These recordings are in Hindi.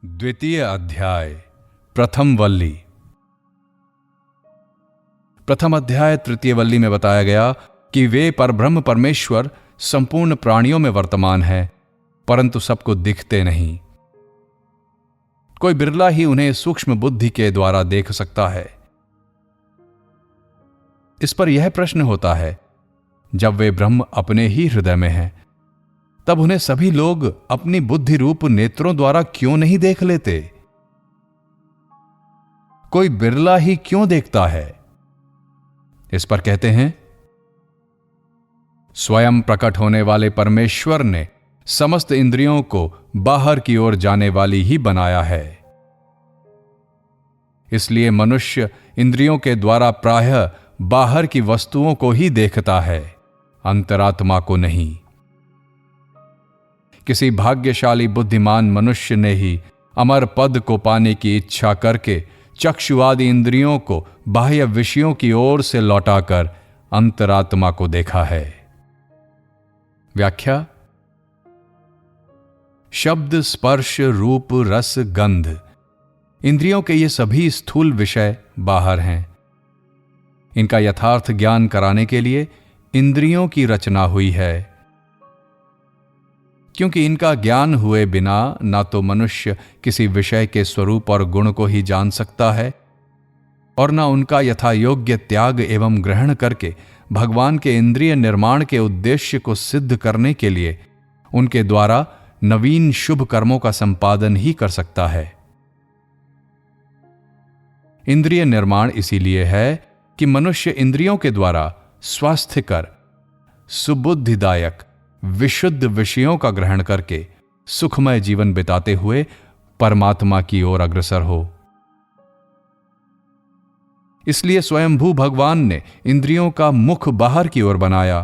द्वितीय अध्याय प्रथम वल्ली। प्रथम अध्याय तृतीय वल्ली में बताया गया कि वे परब्रह्म परमेश्वर संपूर्ण प्राणियों में वर्तमान है, परंतु सबको दिखते नहीं। कोई बिरला ही उन्हें सूक्ष्म बुद्धि के द्वारा देख सकता है। इस पर यह प्रश्न होता है, जब वे ब्रह्म अपने ही हृदय में हैं, तब उन्हें सभी लोग अपनी बुद्धि रूप नेत्रों द्वारा क्यों नहीं देख लेते? कोई बिरला ही क्यों देखता है? इस पर कहते हैं, स्वयं प्रकट होने वाले परमेश्वर ने समस्त इंद्रियों को बाहर की ओर जाने वाली ही बनाया है। इसलिए मनुष्य इंद्रियों के द्वारा प्रायः बाहर की वस्तुओं को ही देखता है, अंतरात्मा को नहीं। किसी भाग्यशाली बुद्धिमान मनुष्य ने ही अमर पद को पाने की इच्छा करके चक्षुआदि इंद्रियों को बाह्य विषयों की ओर से लौटाकर अंतरात्मा को देखा है। व्याख्या। शब्द, स्पर्श, रूप, रस, गंध, इंद्रियों के ये सभी स्थूल विषय बाहर हैं। इनका यथार्थ ज्ञान कराने के लिए इंद्रियों की रचना हुई है, क्योंकि इनका ज्ञान हुए बिना ना तो मनुष्य किसी विषय के स्वरूप और गुण को ही जान सकता है, और ना उनका यथायोग्य त्याग एवं ग्रहण करके भगवान के इंद्रिय निर्माण के उद्देश्य को सिद्ध करने के लिए उनके द्वारा नवीन शुभ कर्मों का संपादन ही कर सकता है। इंद्रिय निर्माण इसीलिए है कि मनुष्य इंद्रियों के द्वारा स्वास्थ्यकर, सुबुद्धिदायक, विशुद्ध विषयों का ग्रहण करके सुखमय जीवन बिताते हुए परमात्मा की ओर अग्रसर हो। इसलिए स्वयंभू भगवान ने इंद्रियों का मुख बाहर की ओर बनाया,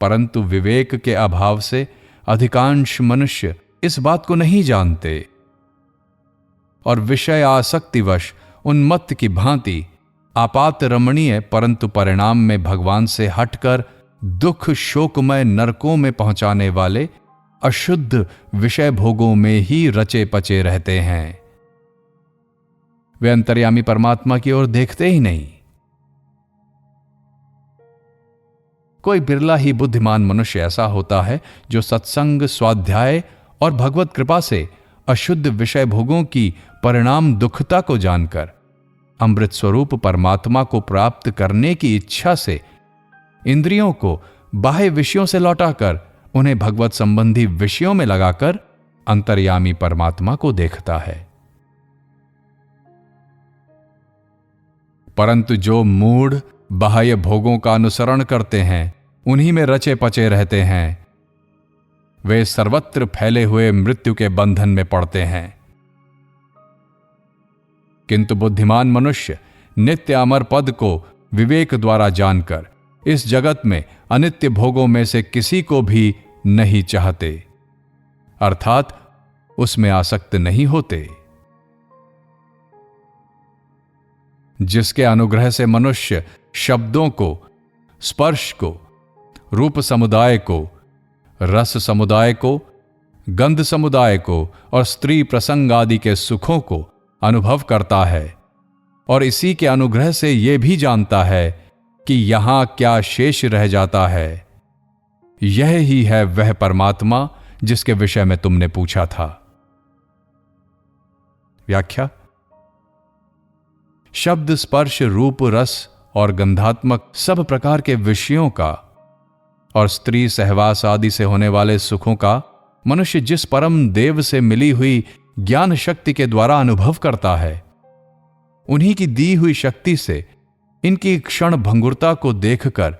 परंतु विवेक के अभाव से अधिकांश मनुष्य इस बात को नहीं जानते और विषय आसक्तिवश उन्मत्त की भांति आपात रमणीय परंतु परिणाम में भगवान से हटकर दुख शोकमय नरकों में पहुंचाने वाले अशुद्ध विषय भोगों में ही रचे पचे रहते हैं। वे अंतर्यामी परमात्मा की ओर देखते ही नहीं। कोई बिरला ही बुद्धिमान मनुष्य ऐसा होता है जो सत्संग, स्वाध्याय और भगवत कृपा से अशुद्ध विषय भोगों की परिणाम दुखता को जानकर अमृत स्वरूप परमात्मा को प्राप्त करने की इच्छा से इंद्रियों को बाह्य विषयों से लौटाकर उन्हें भगवत संबंधी विषयों में लगाकर अंतर्यामी परमात्मा को देखता है। परंतु जो मूढ़ बाह्य भोगों का अनुसरण करते हैं, उन्हीं में रचे पचे रहते हैं, वे सर्वत्र फैले हुए मृत्यु के बंधन में पड़ते हैं। किंतु बुद्धिमान मनुष्य नित्य अमर पद को विवेक द्वारा जानकर इस जगत में अनित्य भोगों में से किसी को भी नहीं चाहते, अर्थात उसमें आसक्त नहीं होते। जिसके अनुग्रह से मनुष्य शब्दों को, स्पर्श को, रूप समुदाय को, रस समुदाय को, गंध समुदाय को और स्त्री प्रसंग आदि के सुखों को अनुभव करता है, और इसी के अनुग्रह से यह भी जानता है कि यहां क्या शेष रह जाता है, यह ही है वह परमात्मा जिसके विषय में तुमने पूछा था। व्याख्या। शब्द, स्पर्श, रूप, रस और गंधात्मक सब प्रकार के विषयों का और स्त्री सहवास आदि से होने वाले सुखों का मनुष्य जिस परम देव से मिली हुई ज्ञान शक्ति के द्वारा अनुभव करता है, उन्हीं की दी हुई शक्ति से इनकी क्षण भंगुरता को देखकर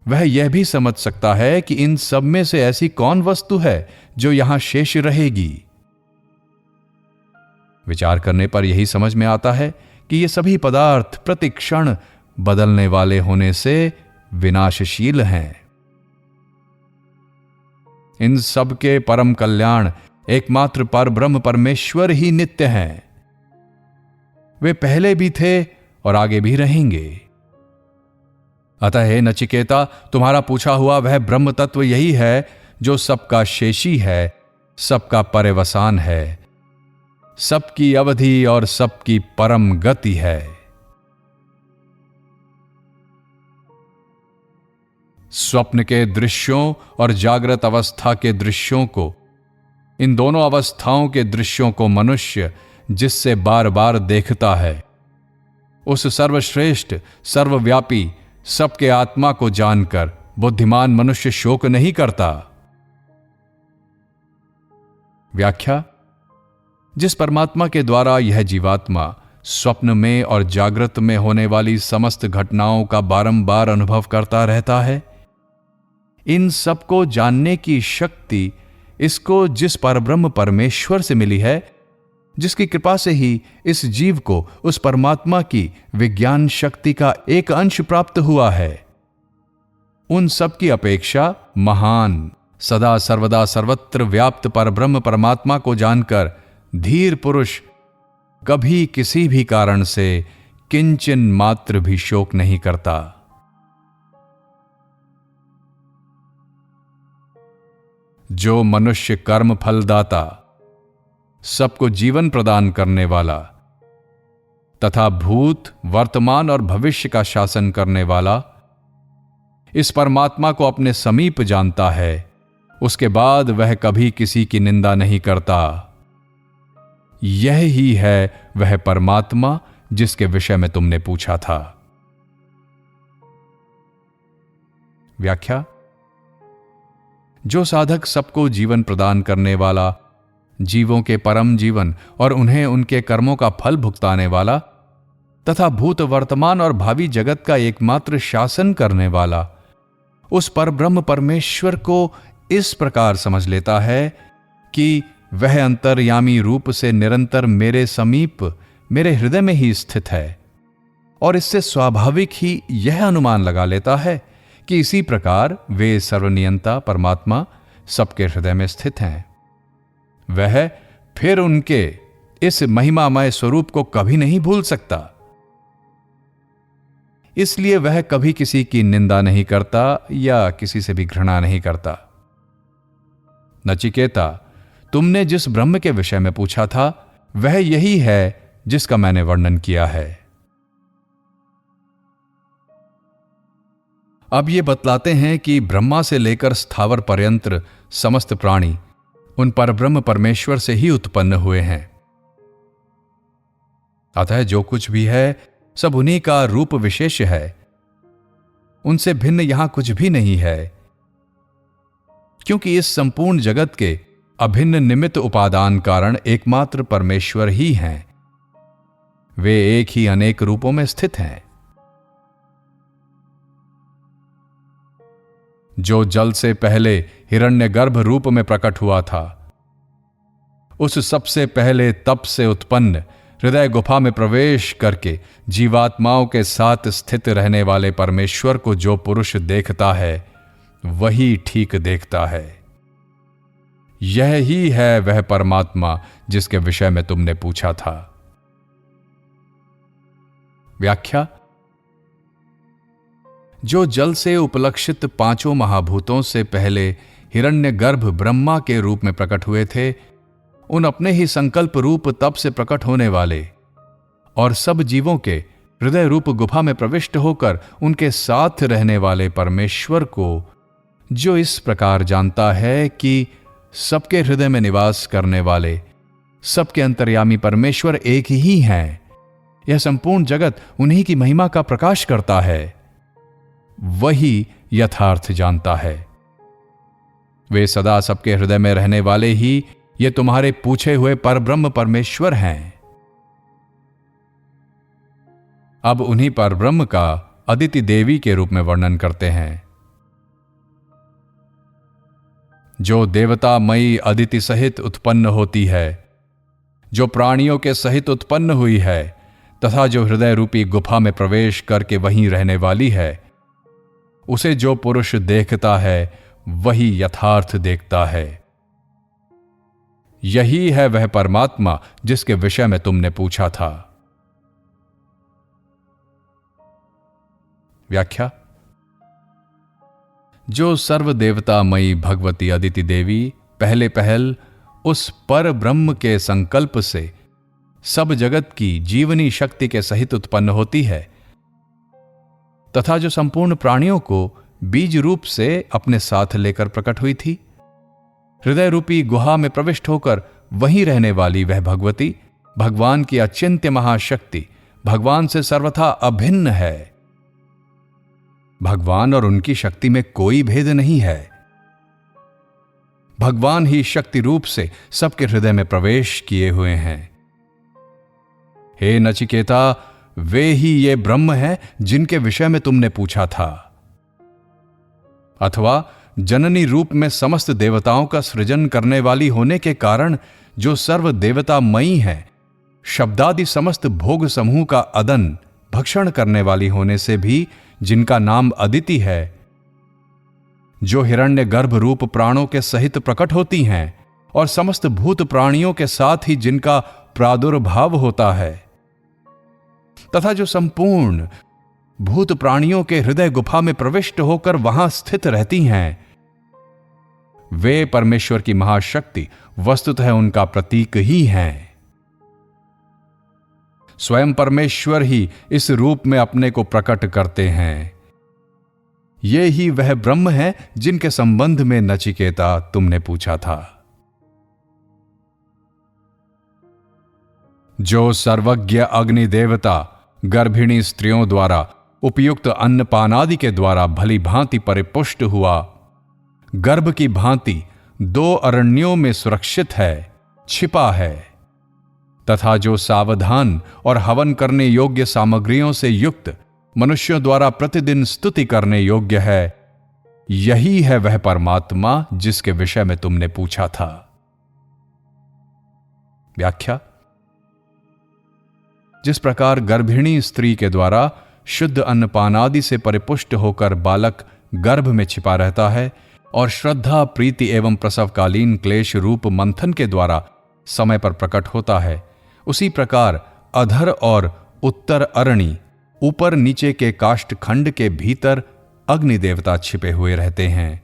वह यह भी समझ सकता है कि इन सब में से ऐसी कौन वस्तु है जो यहां शेष रहेगी। विचार करने पर यही समझ में आता है कि ये सभी पदार्थ प्रति क्षण बदलने वाले होने से विनाशशील हैं। इन सब के परम कल्याण एकमात्र परब्रह्म परमेश्वर ही नित्य हैं। वे पहले भी थे और आगे भी रहेंगे। अतः हे नचिकेता, तुम्हारा पूछा हुआ वह ब्रह्म तत्व यही है जो सबका शेषी है, सबका पर्यवसान है सबकी अवधि और सबकी परम गति है। स्वप्न के दृश्यों और जागृत अवस्था के दृश्यों को, इन दोनों अवस्थाओं के दृश्यों को मनुष्य जिससे बार बार देखता है, उस सर्वश्रेष्ठ सर्वव्यापी सबके आत्मा को जानकर बुद्धिमान मनुष्य शोक नहीं करता। व्याख्या: जिस परमात्मा के द्वारा यह जीवात्मा स्वप्न में और जागृत में होने वाली समस्त घटनाओं का बारंबार अनुभव करता रहता है, इन सबको जानने की शक्ति इसको जिस परब्रह्म परमेश्वर से मिली है, जिसकी कृपा से ही इस जीव को उस परमात्मा की विज्ञान शक्ति का एक अंश प्राप्त हुआ है, उन सब की अपेक्षा महान सदा सर्वदा सर्वत्र व्याप्त परब्रह्म परमात्मा को जानकर धीर पुरुष कभी किसी भी कारण से किंचन मात्र भी शोक नहीं करता। जो मनुष्य कर्म फलदाता, सबको जीवन प्रदान करने वाला तथा भूत, वर्तमान और भविष्य का शासन करने वाला इस परमात्मा को अपने समीप जानता है, उसके बाद वह कभी किसी की निंदा नहीं करता। यह ही है वह परमात्मा जिसके विषय में तुमने पूछा था। व्याख्या: जो साधक सबको जीवन प्रदान करने वाला, जीवों के परम जीवन और उन्हें उनके कर्मों का फल भुगताने वाला तथा भूत, वर्तमान और भावी जगत का एकमात्र शासन करने वाला उस परब्रह्म परमेश्वर को इस प्रकार समझ लेता है कि वह अंतर्यामी रूप से निरंतर मेरे समीप, मेरे हृदय में ही स्थित है, और इससे स्वाभाविक ही यह अनुमान लगा लेता है कि इसी प्रकार वे सर्वनियंता परमात्मा सबके हृदय में स्थित हैं, वह फिर उनके इस महिमामय स्वरूप को कभी नहीं भूल सकता। इसलिए वह कभी किसी की निंदा नहीं करता या किसी से भी घृणा नहीं करता। नचिकेता, तुमने जिस ब्रह्म के विषय में पूछा था वह यही है जिसका मैंने वर्णन किया है। अब ये बतलाते हैं कि ब्रह्मा से लेकर स्थावर पर्यंत समस्त प्राणी उन परब्रह्म परमेश्वर से ही उत्पन्न हुए हैं। अतः जो कुछ भी है सब उन्हीं का रूप विशेष है, उनसे भिन्न यहां कुछ भी नहीं है, क्योंकि इस संपूर्ण जगत के अभिन्न निमित्त उपादान कारण एकमात्र परमेश्वर ही हैं। वे एक ही अनेक रूपों में स्थित हैं। जो जल से पहले हिरण्यगर्भ रूप में प्रकट हुआ था, उस सबसे पहले तप से उत्पन्न हृदय गुफा में प्रवेश करके जीवात्माओं के साथ स्थित रहने वाले परमेश्वर को जो पुरुष देखता है वही ठीक देखता है। यह ही है वह परमात्मा जिसके विषय में तुमने पूछा था। व्याख्या: जो जल से उपलक्षित पांचों महाभूतों से पहले हिरण्यगर्भ ब्रह्मा के रूप में प्रकट हुए थे, उन अपने ही संकल्प रूप तप से प्रकट होने वाले और सब जीवों के हृदय रूप गुफा में प्रविष्ट होकर उनके साथ रहने वाले परमेश्वर को जो इस प्रकार जानता है कि सबके हृदय में निवास करने वाले सबके अंतर्यामी परमेश्वर एक ही हैं, यह संपूर्ण जगत उन्हीं की महिमा का प्रकाश करता है, वही यथार्थ जानता है। वे सदा सबके हृदय में रहने वाले ही ये तुम्हारे पूछे हुए परब्रह्म परमेश्वर हैं। अब उन्हीं परब्रह्म का अदिति देवी के रूप में वर्णन करते हैं। जो देवतामयी अदिति सहित उत्पन्न होती है, जो प्राणियों के सहित उत्पन्न हुई है तथा जो हृदय रूपी गुफा में प्रवेश करके वहीं रहने वाली है, उसे जो पुरुष देखता है वही यथार्थ देखता है। यही है वह परमात्मा जिसके विषय में तुमने पूछा था। व्याख्या: जो सर्वदेवतामयी भगवती अदिति देवी पहले पहल उस पर ब्रह्म के संकल्प से सब जगत की जीवनी शक्ति के सहित उत्पन्न होती है तथा जो संपूर्ण प्राणियों को बीज रूप से अपने साथ लेकर प्रकट हुई थी। हृदय रूपी गुहा में प्रविष्ट होकर वहीं रहने वाली वह भगवती भगवान की अचिंत्य महाशक्ति भगवान से सर्वथा अभिन्न है। भगवान और उनकी शक्ति में कोई भेद नहीं है। भगवान ही शक्ति रूप से सबके हृदय में प्रवेश किए हुए हैं। हे नचिकेता, वे ही ये ब्रह्म हैं जिनके विषय में तुमने पूछा था। अथवा जननी रूप में समस्त देवताओं का सृजन करने वाली होने के कारण जो सर्व देवतामयी है, शब्दादि समस्त भोग समूह का अदन भक्षण करने वाली होने से भी जिनका नाम अदिति है, जो हिरण्य गर्भ रूप प्राणों के सहित प्रकट होती हैं और समस्त भूत प्राणियों के साथ ही जिनका प्रादुर्भाव होता है, तथा जो संपूर्ण भूत प्राणियों के हृदय गुफा में प्रविष्ट होकर वहां स्थित रहती हैं, वे परमेश्वर की महाशक्ति वस्तुतः उनका प्रतीक ही हैं। स्वयं परमेश्वर ही इस रूप में अपने को प्रकट करते हैं। ये ही वह ब्रह्म है जिनके संबंध में नचिकेता तुमने पूछा था। जो सर्वज्ञ अग्नि देवता गर्भिणी स्त्रियों द्वारा उपयुक्त अन्नपानादि के द्वारा भली भांति परिपुष्ट हुआ, गर्भ की भांति 2 अरण्यों में सुरक्षित है, छिपा है, तथा जो सावधान और हवन करने योग्य सामग्रियों से युक्त मनुष्यों द्वारा प्रतिदिन स्तुति करने योग्य है, यही है वह परमात्मा जिसके विषय में तुमने पूछा था। व्याख्या: जिस प्रकार गर्भिणी स्त्री के द्वारा शुद्ध अन्नपानादि से परिपुष्ट होकर बालक गर्भ में छिपा रहता है और श्रद्धा प्रीति एवं प्रसवकालीन क्लेश रूप मंथन के द्वारा समय पर प्रकट होता है, उसी प्रकार अधर और उत्तर अरणी ऊपर नीचे के काष्ठ खंड के भीतर अग्नि देवता छिपे हुए रहते हैं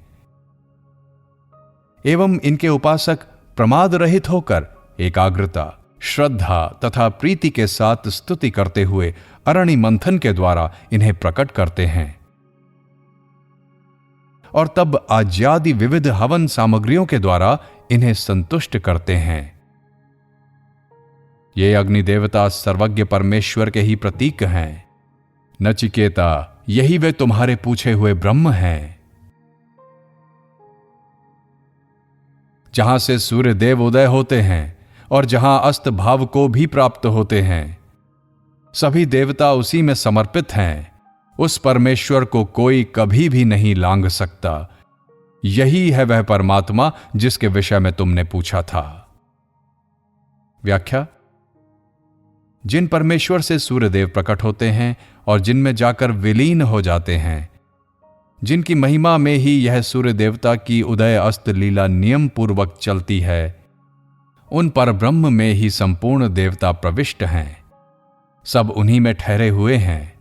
एवं इनके उपासक प्रमाद रहित होकर एकाग्रता, श्रद्धा तथा प्रीति के साथ स्तुति करते हुए अरणि मंथन के द्वारा इन्हें प्रकट करते हैं और तब आज्यादि विविध हवन सामग्रियों के द्वारा इन्हें संतुष्ट करते हैं। ये अग्नि देवता सर्वज्ञ परमेश्वर के ही प्रतीक हैं। नचिकेता, यही वे तुम्हारे पूछे हुए ब्रह्म हैं। जहां से सूर्य देव उदय होते हैं और जहां अस्त भाव को भी प्राप्त होते हैं, सभी देवता उसी में समर्पित हैं। उस परमेश्वर को कोई कभी भी नहीं लांघ सकता। यही है वह परमात्मा जिसके विषय में तुमने पूछा था। व्याख्या: जिन परमेश्वर से सूर्यदेव प्रकट होते हैं और जिनमें जाकर विलीन हो जाते हैं, जिनकी महिमा में ही यह सूर्य देवता की उदय अस्त लीला नियम पूर्वक चलती है, उन पर ब्रह्म में ही संपूर्ण देवता प्रविष्ट हैं। सब उन्हीं में ठहरे हुए हैं।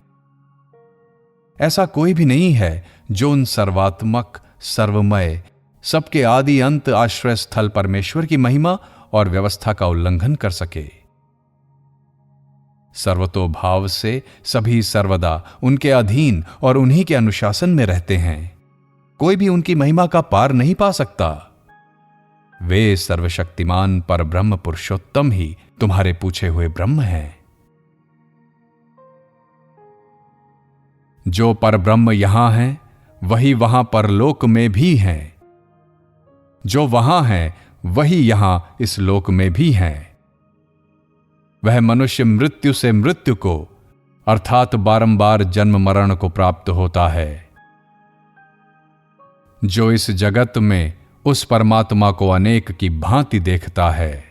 ऐसा कोई भी नहीं है जो उन सर्वात्मक, सर्वमय, सबके आदि अंत आश्रय स्थल परमेश्वर की महिमा और व्यवस्था का उल्लंघन कर सके। सर्वतोभाव से सभी सर्वदा उनके अधीन और उन्हीं के अनुशासन में रहते हैं। कोई भी उनकी महिमा का पार नहीं पा सकता। वे सर्वशक्तिमान पर ब्रह्म पुरुषोत्तम ही तुम्हारे पूछे हुए ब्रह्म हैं। जो परब्रह्म यहां है, वही वहां परलोक में भी हैं। जो वहां है, वही यहां इस लोक में भी हैं। वह मनुष्य मृत्यु से मृत्यु को अर्थात बारंबार जन्म मरण को प्राप्त होता है। जो इस जगत में उस परमात्मा को अनेक की भांति देखता है,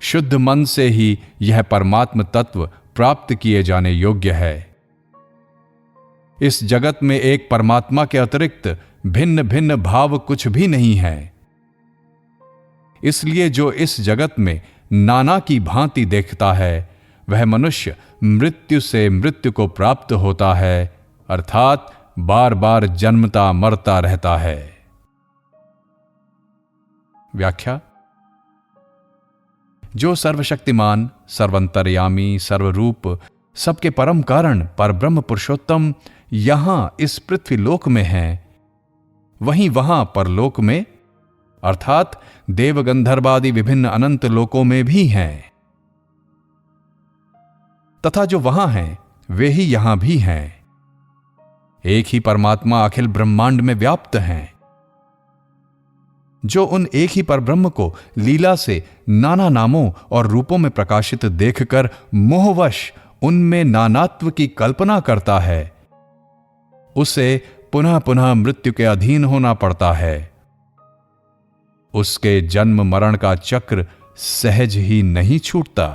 शुद्ध मन से ही यह परमात्म तत्व प्राप्त किए जाने योग्य है। इस जगत में एक परमात्मा के अतिरिक्त भिन्न भिन्न भाव कुछ भी नहीं है। इसलिए जो इस जगत में नाना की भांति देखता है, वह मनुष्य मृत्यु से मृत्यु को प्राप्त होता है, अर्थात बार बार जन्मता मरता रहता है। व्याख्या: जो सर्वशक्तिमान, सर्वंतर्यामी, सर्वरूप, सबके परम कारण, परब्रह्म पुरुषोत्तम यहां इस पृथ्वी लोक में हैं, वहीं वहां परलोक में अर्थात देव गंधर्वादि विभिन्न अनंत लोकों में भी हैं, तथा जो वहां हैं वे ही यहां भी हैं। एक ही परमात्मा अखिल ब्रह्मांड में व्याप्त हैं, जो उन एक ही परब्रह्म को लीला से नाना नामों और रूपों में प्रकाशित देखकर मोहवश उनमें नानात्व की कल्पना करता है, उसे पुनः पुनः मृत्यु के अधीन होना पड़ता है। उसके जन्म मरण का चक्र सहज ही नहीं छूटता।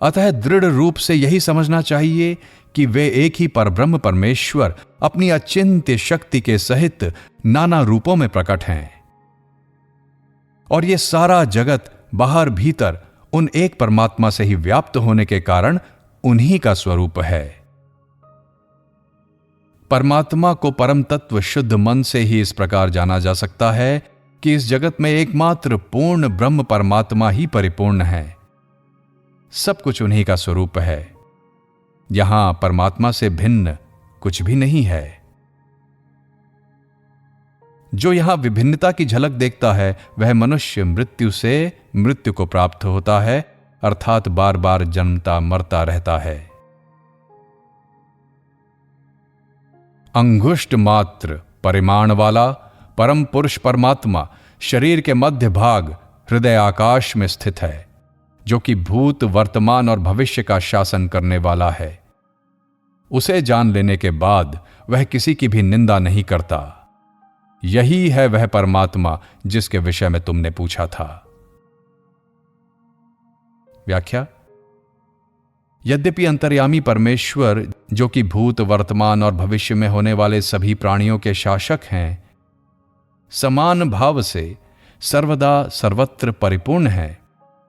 अतः दृढ़ रूप से यही समझना चाहिए कि वे एक ही परब्रह्म परमेश्वर अपनी अचिंत्य शक्ति के सहित नाना रूपों में प्रकट हैं, और ये सारा जगत बाहर भीतर उन एक परमात्मा से ही व्याप्त होने के कारण उन्हीं का स्वरूप है। परमात्मा को परम तत्व शुद्ध मन से ही इस प्रकार जाना जा सकता है कि इस जगत में एकमात्र पूर्ण ब्रह्म परमात्मा ही परिपूर्ण है, सब कुछ उन्हीं का स्वरूप है। यहां परमात्मा से भिन्न कुछ भी नहीं है। जो यहां विभिन्नता की झलक देखता है वह मनुष्य मृत्यु से मृत्यु को प्राप्त होता है, अर्थात बार बार जन्मता मरता रहता है। अंगुष्ठ मात्र परिमाण वाला परम पुरुष परमात्मा शरीर के मध्य भाग हृदय आकाश में स्थित है, जो कि भूत, वर्तमान और भविष्य का शासन करने वाला है। उसे जान लेने के बाद वह किसी की भी निंदा नहीं करता। यही है वह परमात्मा जिसके विषय में तुमने पूछा था। व्याख्या। यद्यपि अंतर्यामी परमेश्वर, जो कि भूत, वर्तमान और भविष्य में होने वाले सभी प्राणियों के शासक हैं, समान भाव से सर्वदा सर्वत्र परिपूर्ण है,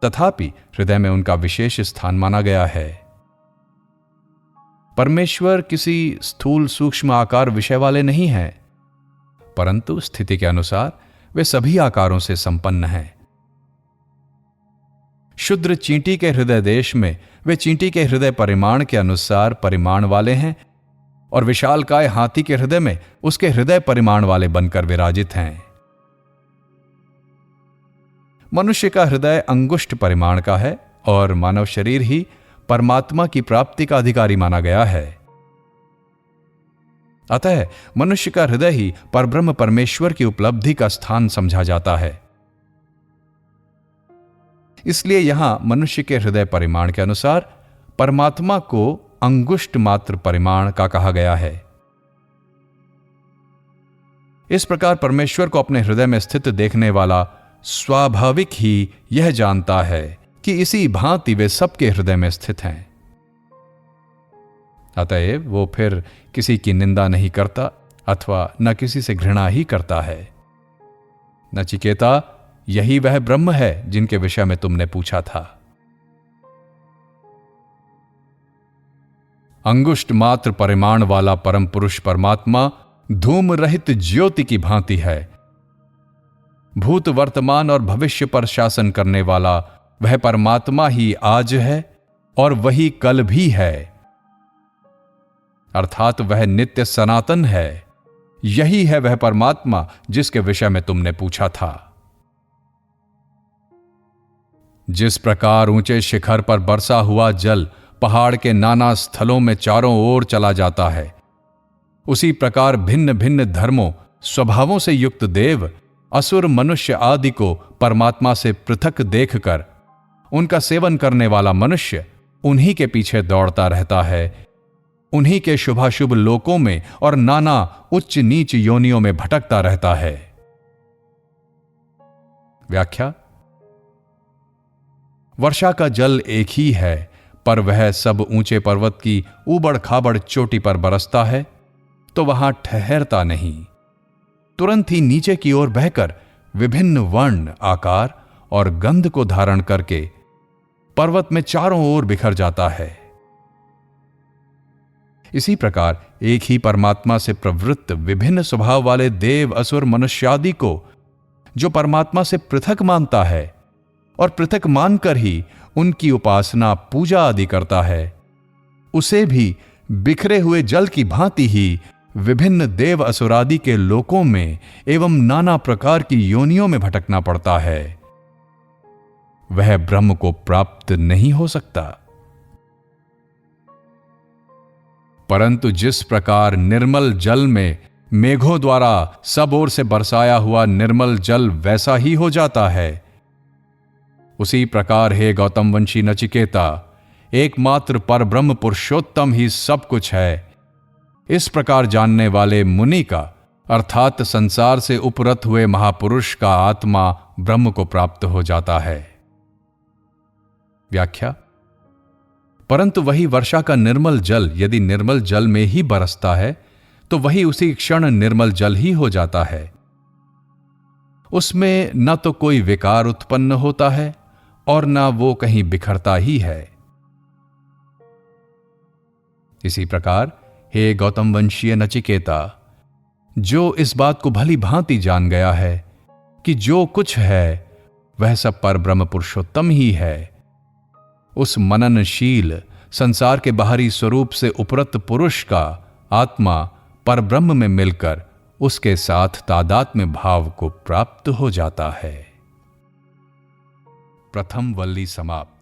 तथापि हृदय में उनका विशेष स्थान माना गया है। परमेश्वर किसी स्थूल सूक्ष्म आकार विषय वाले नहीं हैं, परंतु स्थिति के अनुसार वे सभी आकारों से संपन्न हैं। शुद्र चींटी के हृदय देश में वे चींटी के हृदय परिमाण के अनुसार परिमाण वाले हैं, और विशालकाय हाथी के हृदय में उसके हृदय परिमाण वाले बनकर विराजित हैं। मनुष्य का हृदय अंगुष्ठ परिमाण का है, और मानव शरीर ही परमात्मा की प्राप्ति का अधिकारी माना गया है। अतः मनुष्य का हृदय ही परब्रह्म परमेश्वर की उपलब्धि का स्थान समझा जाता है। इसलिए यहां मनुष्य के हृदय परिमाण के अनुसार परमात्मा को अंगुष्ठ मात्र परिमाण का कहा गया है। इस प्रकार परमेश्वर को अपने हृदय में स्थित देखने वाला स्वाभाविक ही यह जानता है कि इसी भांति वे सबके हृदय में स्थित हैं। अतएव वो फिर किसी की निंदा नहीं करता अथवा न किसी से घृणा ही करता है। नचिकेता, यही वह ब्रह्म है जिनके विषय में तुमने पूछा था। अंगुष्ठ मात्र परिमाण वाला परम पुरुष परमात्मा धूम रहित ज्योति की भांति है। भूत, वर्तमान और भविष्य पर शासन करने वाला वह परमात्मा ही आज है और वही कल भी है, अर्थात वह नित्य सनातन है। यही है वह परमात्मा जिसके विषय में तुमने पूछा था। जिस प्रकार ऊंचे शिखर पर बरसा हुआ जल पहाड़ के नाना स्थलों में चारों ओर चला जाता है, उसी प्रकार भिन्न भिन्न धर्मों, स्वभावों से युक्त देव, असुर, मनुष्य आदि को परमात्मा से पृथक देखकर उनका सेवन करने वाला मनुष्य उन्हीं के पीछे दौड़ता रहता है, उन्हीं के शुभाशुभ लोकों में और नाना उच्च नीच योनियों में भटकता रहता है। व्याख्या। वर्षा का जल एक ही है, पर वह सब ऊंचे पर्वत की ऊबड़ खाबड़ चोटी पर बरसता है तो वहां ठहरता नहीं, तुरंत ही नीचे की ओर बहकर विभिन्न वर्ण, आकार और गंध को धारण करके पर्वत में चारों ओर बिखर जाता है। इसी प्रकार एक ही परमात्मा से प्रवृत्त विभिन्न स्वभाव वाले देव, असुर, मनुष्यादि को जो परमात्मा से पृथक मानता है, और पृथक मानकर ही उनकी उपासना पूजा आदि करता है, उसे भी बिखरे हुए जल की भांति ही विभिन्न देव असुरादि के लोकों में एवं नाना प्रकार की योनियों में भटकना पड़ता है। वह ब्रह्म को प्राप्त नहीं हो सकता। परंतु जिस प्रकार निर्मल जल में मेघों द्वारा सब ओर से बरसाया हुआ निर्मल जल वैसा ही हो जाता है, उसी प्रकार हे गौतमवंशी नचिकेता, एकमात्र परब्रह्म पुरुषोत्तम ही सब कुछ है। इस प्रकार जानने वाले मुनि का अर्थात संसार से उपरत हुए महापुरुष का आत्मा ब्रह्म को प्राप्त हो जाता है। व्याख्या। परंतु वही वर्षा का निर्मल जल यदि निर्मल जल में ही बरसता है तो वही उसी क्षण निर्मल जल ही हो जाता है। उसमें न तो कोई विकार उत्पन्न होता है और न वो कहीं बिखरता ही है। इसी प्रकार हे गौतमवंशीय नचिकेता, जो इस बात को भली भांति जान गया है कि जो कुछ है वह सब परब्रह्म पुरुषोत्तम ही है, उस मननशील संसार के बाहरी स्वरूप से उपरत पुरुष का आत्मा परब्रह्म में मिलकर उसके साथ तादात्म्य भाव को प्राप्त हो जाता है। प्रथम वल्ली समाप्त।